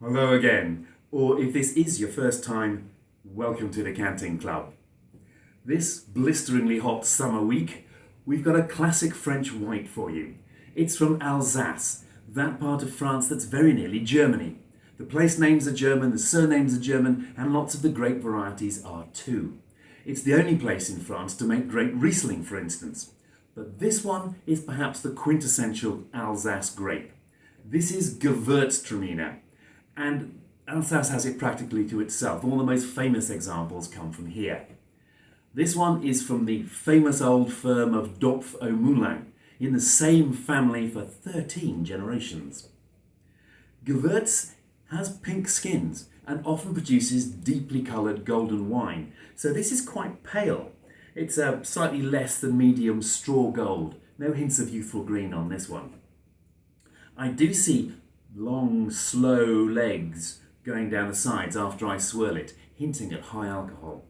Hello again, or if this is your first time, welcome to the Canting Club. This blisteringly hot summer week, we've got a classic French white for you. It's from Alsace, that part of France that's very nearly Germany. The place names are German, the surnames are German, and lots of the grape varieties are too. It's the only place in France to make grape Riesling, for instance. But this one is perhaps the quintessential Alsace grape. This is Gewürztraminer. And Alsace has it practically to itself. All the most famous examples come from here. This one is from the famous old firm of Dopff Moulin, in the same family for 13 generations. Gewurz has pink skins and often produces deeply coloured golden wine, so this is quite pale. It's a slightly less than medium straw gold, no hints of youthful green on this one. I do see long, slow legs going down the sides after I swirl it, hinting at high alcohol.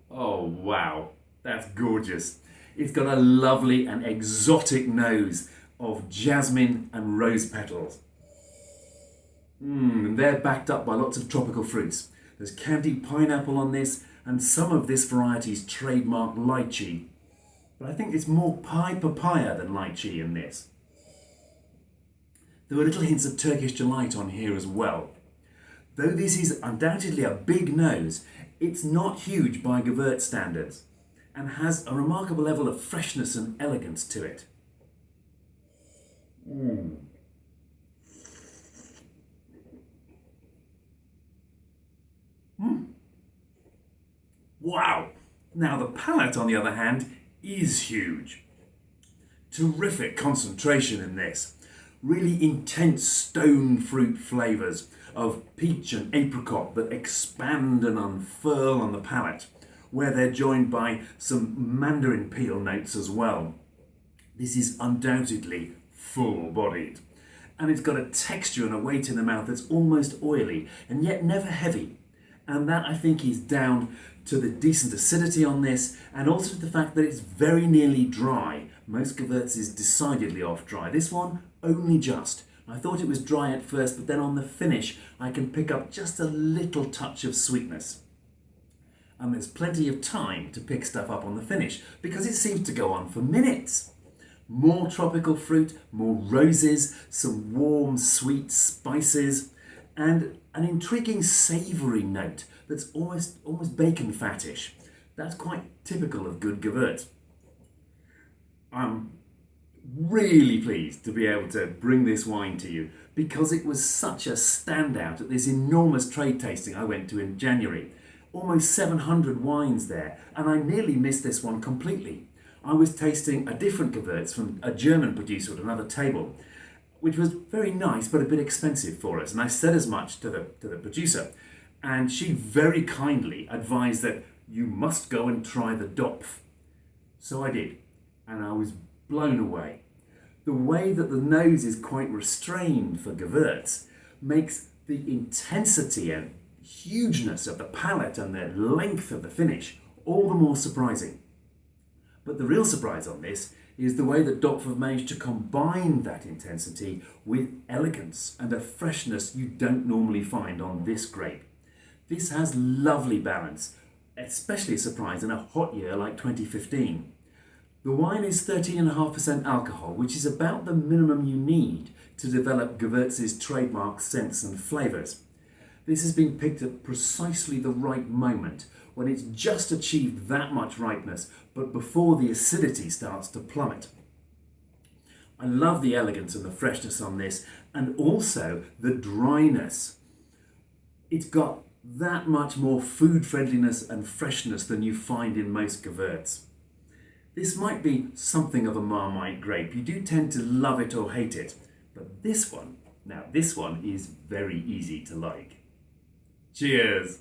Oh wow, that's gorgeous. It's got a lovely and exotic nose of jasmine and rose petals. They're backed up by lots of tropical fruits. There's candied pineapple on this, and some of this variety's trademark lychee. But I think it's more papaya than lychee in this. There were little hints of Turkish delight on here as well. Though this is undoubtedly a big nose, it's not huge by Gewurz standards and has a remarkable level of freshness and elegance to it. Wow! Now the palate, on the other hand, is huge. Terrific concentration in this. Really intense stone fruit flavours of peach and apricot that expand and unfurl on the palate, where they're joined by some mandarin peel notes as well. This is undoubtedly full-bodied, and it's got a texture and a weight in the mouth that's almost oily and yet never heavy. And that, I think, is down to the decent acidity on this, and also to the fact that it's very nearly dry. Most Gewurz is decidedly off dry. This one, only just. I thought it was dry at first, but then on the finish, I can pick up just a little touch of sweetness. And there's plenty of time to pick stuff up on the finish, because it seems to go on for minutes. More tropical fruit, more roses, some warm, sweet spices, and an intriguing savoury note that's almost bacon fattish. That's quite typical of good Gewurz. I'm really pleased to be able to bring this wine to you because it was such a standout at this enormous trade tasting I went to in January. Almost 700 wines there, and I nearly missed this one completely. I was tasting a different Gewurz from a German producer at another table, which was very nice but a bit expensive for us, and I said as much to the producer, and she very kindly advised that you must go and try the Dopff. So I did, and I was blown away. The way that the nose is quite restrained for Gewurz makes the intensity and hugeness of the palate and the length of the finish all the more surprising. But the real surprise on this is the way that Dopff have managed to combine that intensity with elegance and a freshness you don't normally find on this grape. This has lovely balance, especially a surprise in a hot year like 2015. The wine is 13.5% alcohol, which is about the minimum you need to develop Gewurz's trademark scents and flavours. This has been picked at precisely the right moment, when it's just achieved that much ripeness, but before the acidity starts to plummet. I love the elegance and the freshness on this, and also the dryness. It's got that much more food friendliness and freshness than you find in most Gewurz. This might be something of a Marmite grape. You do tend to love it or hate it, but this one is very easy to like. Cheers!